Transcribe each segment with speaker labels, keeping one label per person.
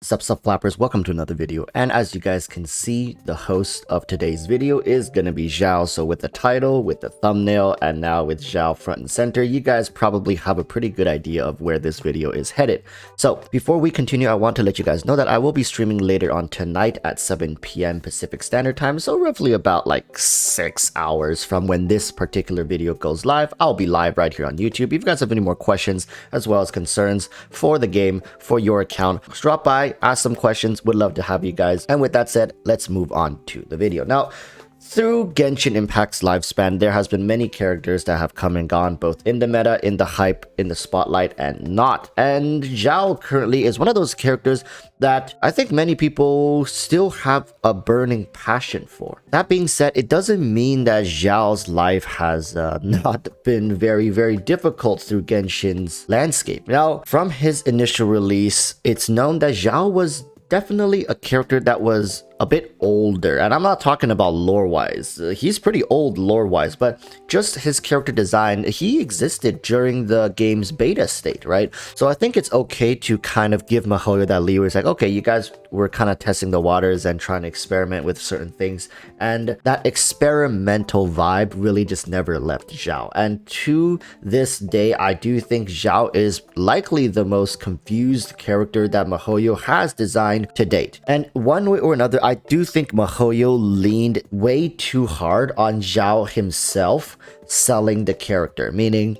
Speaker 1: Sup flappers, welcome to another video. And as you guys can see, the host of today's video is gonna be Xiao. So with the title, with the thumbnail, and now with Xiao front and center, you guys probably have a pretty good idea of where this video is headed. So before we continue, I want to let you guys know that I will be streaming later on tonight at 7 p.m. Pacific Standard Time. So roughly about like 6 hours from when this particular video goes live, I'll be live right here on YouTube. If you guys have any more questions as well as concerns for the game, for your account, drop by, ask some questions. Would love to have you guys. And with that said, let's move on to the video. Now, through Genshin Impact's lifespan, there has been many characters that have come and gone, both in the meta, in the hype, in the spotlight, and not. And Xiao currently is one of those characters that I think many people still have a burning passion for. That being said, it doesn't mean that Xiao's life has not been very difficult through Genshin's landscape. Now, from his initial release, it's known that Xiao was definitely a character that was a bit older, and I'm not talking about lore-wise. He's pretty old lore-wise, but just his character design, he existed during the game's beta state, right? So I think it's okay to kind of give MiHoYo that leeway. It's like, okay, you guys were kind of testing the waters and trying to experiment with certain things, and that experimental vibe really just never left Xiao. And to this day, I do think Xiao is likely the most confused character that MiHoYo has designed to date. And one way or another, I do think MiHoYo leaned way too hard on Xiao himself selling the character, meaning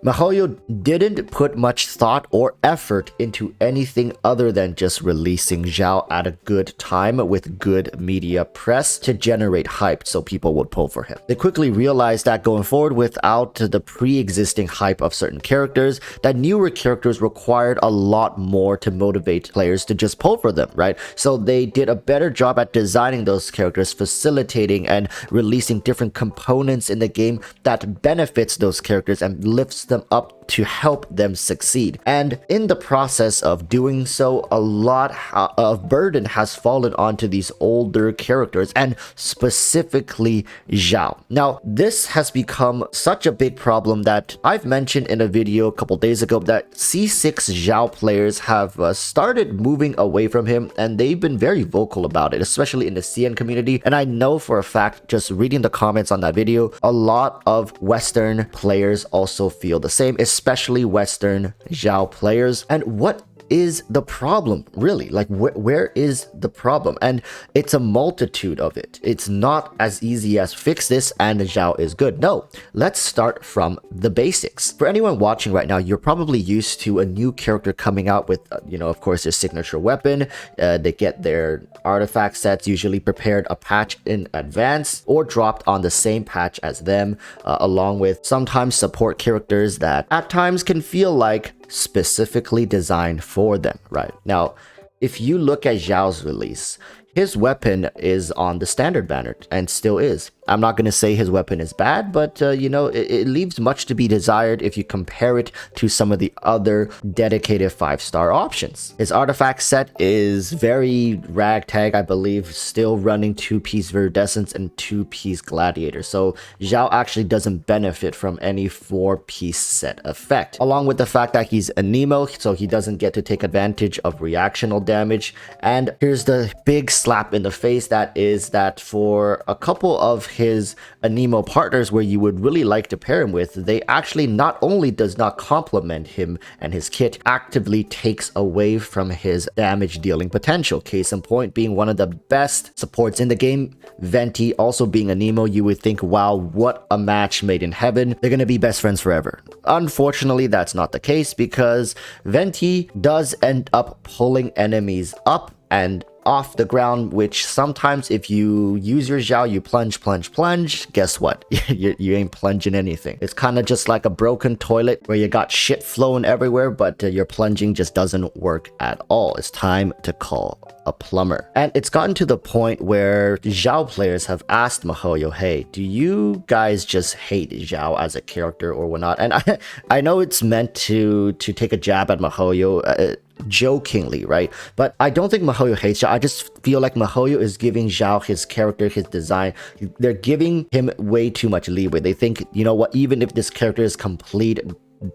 Speaker 1: MiHoYo didn't put much thought or effort into anything other than just releasing Xiao at a good time with good media press to generate hype so people would pull for him. They quickly realized that going forward, without the pre-existing hype of certain characters, that newer characters required a lot more to motivate players to just pull for them, right? So they did a better job at designing those characters, facilitating and releasing different components in the game that benefits those characters and lifts them up to help them succeed. And in the process of doing so, a lot of burden has fallen onto these older characters, and specifically Xiao. Now, this has become such a big problem that I've mentioned in a video a couple days ago that C6 Xiao players have started moving away from him, and they've been very vocal about it, especially in the CN community. And I know for a fact, just reading the comments on that video, a lot of Western players also feel the same, especially Western Xiao players. And what is the problem, really? Like, where is the problem? And it's a multitude of it. It's not as easy as fix this and Xiao is good. No, let's start from the basics. For anyone watching right now, you're probably used to a new character coming out with, of course, their signature weapon. They get their artifact sets usually prepared a patch in advance or dropped on the same patch as them, along with sometimes support characters that at times can feel like specifically designed for them, right? Now, if you look at Xiao's release, his weapon is on the standard banner and still is. I'm not going to say his weapon is bad, but it leaves much to be desired if you compare it to some of the other dedicated 5-star options. His artifact set is very ragtag, I believe, still running 2-piece Viridescence and 2-piece Gladiator. So Xiao actually doesn't benefit from any 4-piece set effect. Along with the fact that he's Anemo, so he doesn't get to take advantage of reactional damage. And here's the big slap in the face, that is that for a couple of his Anemo partners where you would really like to pair him with, they actually not only does not complement him and his kit, actively takes away from his damage dealing potential. Case in point being one of the best supports in the game, Venti, also being Anemo. You would think, wow, what a match made in heaven. They're gonna be best friends forever. Unfortunately, that's not the case, because Venti does end up pulling enemies up and off the ground, which sometimes if you use your Xiao, you plunge, guess what? you ain't plunging anything. It's kind of just like a broken toilet where you got shit flowing everywhere, but your plunging just doesn't work at all. It's time to call a plumber. And it's gotten to the point where Xiao players have asked MiHoYo, hey, do you guys just hate Xiao as a character or whatnot? And I know it's meant to take a jab at MiHoYo, jokingly, right? But I don't think MiHoYo hates Xiao. I just feel like MiHoYo is giving Xiao his character, his design. They're giving him way too much leeway. They think, you know what, even if this character is complete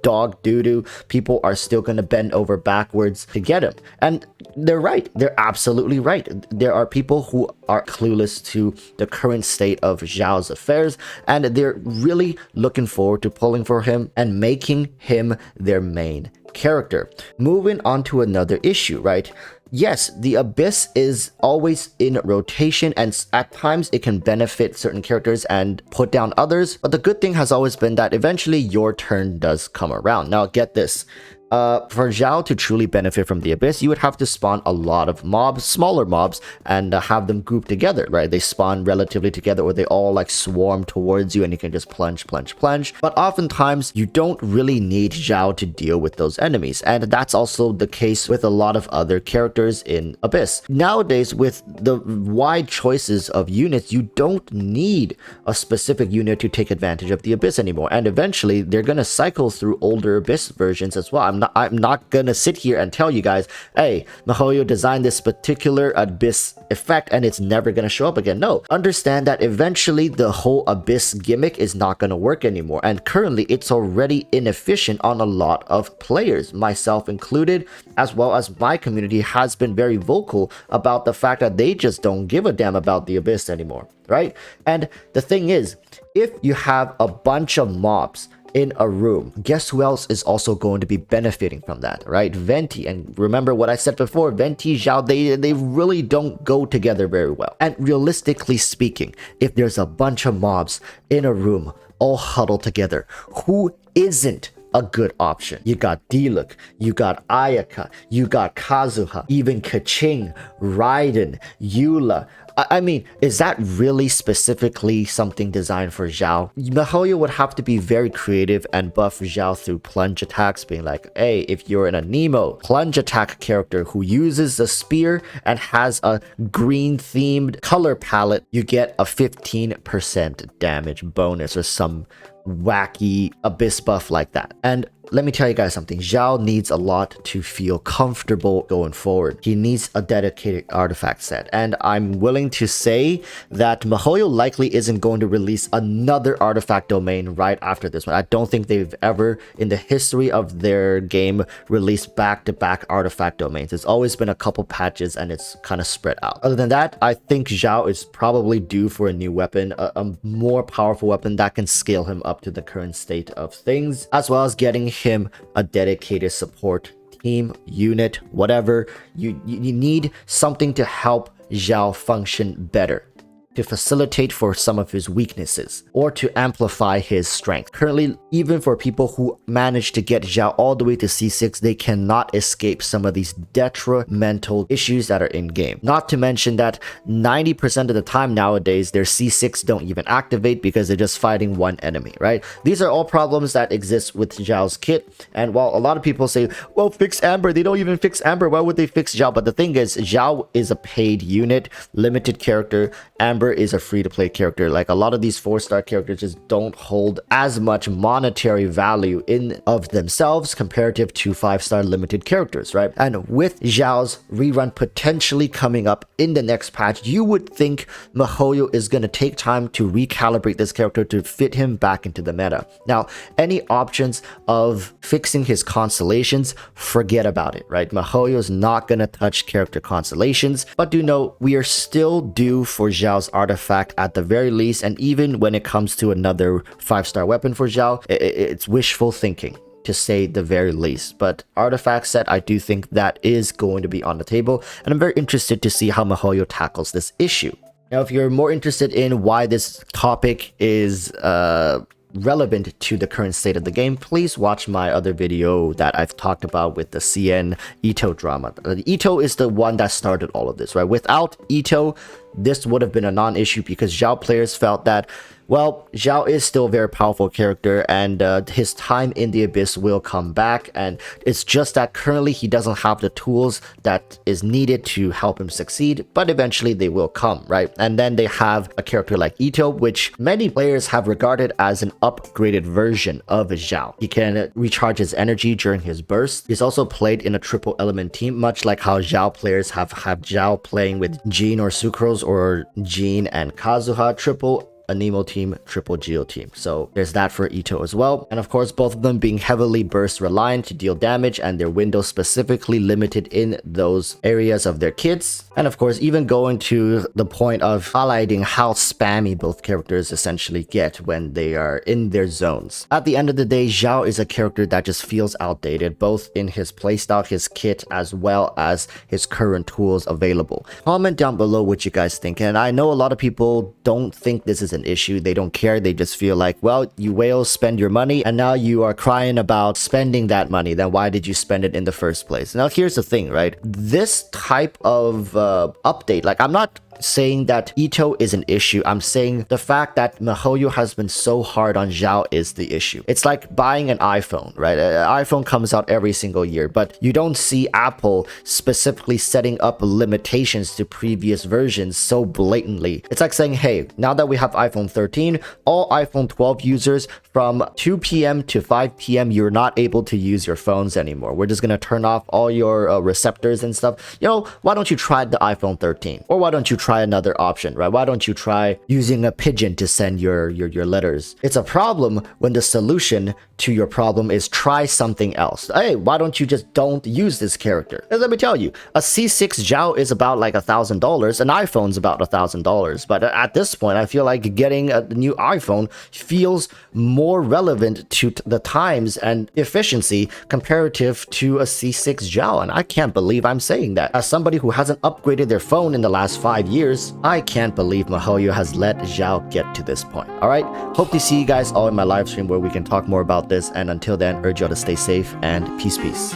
Speaker 1: dog doo-doo, people are still going to bend over backwards to get him. And they're right. They're absolutely right. There are people who are clueless to the current state of Xiao's affairs, and they're really looking forward to pulling for him and making him their main character. Moving on to another issue, right? Yes, the Abyss is always in rotation, and at times it can benefit certain characters and put down others, but the good thing has always been that eventually your turn does come around. Now get this. For Xiao to truly benefit from the Abyss, you would have to spawn a lot of mobs, smaller mobs, and have them group together, right? They spawn relatively together, or they all like swarm towards you and you can just plunge. But oftentimes you don't really need Xiao to deal with those enemies, and that's also the case with a lot of other characters in Abyss. Nowadays, with the wide choices of units, you don't need a specific unit to take advantage of the Abyss anymore, and eventually they're gonna cycle through older Abyss versions as well. I'm not gonna sit here and tell you guys, hey, MiHoYo designed this particular Abyss effect and it's never gonna show up again. No, understand that eventually the whole Abyss gimmick is not gonna work anymore, and currently it's already inefficient on a lot of players, myself included, as well as my community has been very vocal about the fact that they just don't give a damn about the Abyss anymore, right? And the thing is, if you have a bunch of mobs in a room, guess who else is also going to be benefiting from that, right? Venti. And remember what I said before, Venti, Xiao, they really don't go together very well. And realistically speaking, if there's a bunch of mobs in a room all huddled together, who isn't a good option? You got Diluc, you got Ayaka, you got Kazuha, even Keqing, Raiden, Eula. I mean, is that really specifically something designed for Xiao? MiHoYo would have to be very creative and buff Xiao through plunge attacks, being like, hey, if you're an Anemo plunge attack character who uses a spear and has a green themed color palette, you get a 15% damage bonus or some wacky Abyss buff like that. And let me tell you guys something, Xiao needs a lot to feel comfortable going forward. He needs a dedicated artifact set, and I'm willing to say that MiHoYo likely isn't going to release another artifact domain right after this one. I don't think they've ever in the history of their game released back-to-back artifact domains. It's always been a couple patches and it's kind of spread out. Other than that, I think Xiao is probably due for a new weapon, a more powerful weapon that can scale him up to the current state of things, as well as getting him a dedicated support team, unit, whatever. You need something to help Xiao function better, to facilitate for some of his weaknesses, or to amplify his strength. Currently, even for people who manage to get Xiao all the way to C6, they cannot escape some of these detrimental issues that are in game. Not to mention that 90% of the time nowadays, their C6 don't even activate because they're just fighting one enemy, right? These are all problems that exist with Xiao's kit, and while a lot of people say, well, fix Amber, they don't even fix Amber, why would they fix Xiao? But the thing is, Xiao is a paid unit, limited character. Amber is a free-to-play character. Like, a lot of these 4-star characters just don't hold as much monetary value in of themselves comparative to 5-star limited characters, right? And with Xiao's rerun potentially coming up in the next patch, you would think MiHoYo is going to take time to recalibrate this character to fit him back into the meta. Now, any options of fixing his constellations, forget about it, right? MiHoYo is not going to touch character constellations, but do know we are still due for Xiao's artifact at the very least, and even when it comes to another 5-star weapon for Xiao, it's wishful thinking to say the very least. But artifact set, I do think that is going to be on the table, and I'm very interested to see how MiHoYo tackles this issue. Now, if you're more interested in why this topic is relevant to the current state of the game, please watch my other video that I've talked about with the CN Ito drama. Ito is the one that started all of this, right? Without Ito, this would have been a non-issue because Xiao players felt that, well, Xiao is still a very powerful character, and his time in the Abyss will come back, and it's just that currently he doesn't have the tools that is needed to help him succeed, but eventually they will come, right? And then they have a character like Ito, which many players have regarded as an upgraded version of Xiao. He can recharge his energy during his burst. He's also played in a triple element team, much like how Xiao players have Xiao playing with Jean or Sucrose, or Jean and Kazuha. Triple a Nemo team, triple Geo team. So there's that for Itto as well. And of course, both of them being heavily burst reliant to deal damage, and their windows specifically limited in those areas of their kits. And of course, even going to the point of highlighting how spammy both characters essentially get when they are in their zones. At the end of the day, Xiao is a character that just feels outdated, both in his playstyle, his kit, as well as his current tools available. Comment down below what you guys think, and I know a lot of people don't think this is an issue. They don't care. They just feel like, well, you whales spend your money and now you are crying about spending that money. Then why did you spend it in the first place? Now here's the thing, right? This type of update, like, I'm not saying that Itto is an issue. I'm saying the fact that MiHoYo has been so hard on Xiao is the issue. It's like buying an iPhone, right? An iPhone comes out every single year, but you don't see Apple specifically setting up limitations to previous versions so blatantly. It's like saying, hey, now that we have iPhone 13, all iPhone 12 users from 2 p.m. to 5 p.m., you're not able to use your phones anymore. We're just going to turn off all your receptors and stuff. You know, why don't you try the iPhone 13? Or why don't you try another option, right? Why don't you try using a pigeon to send your letters? It's a problem when the solution to your problem is try something else. Hey, why don't you just don't use this character? And let me tell you, a C6 Xiao is about like $1,000. An iPhone's about $1,000. But at this point, I feel like getting a new iPhone feels more relevant to the times and efficiency comparative to a C6 Xiao. And I can't believe I'm saying that. As somebody who hasn't upgraded their phone in the last 5 years, I can't believe MiHoYo has let Xiao get to this point. Alright, hope to see you guys all in my live stream where we can talk more about this, and until then, urge y'all to stay safe and peace.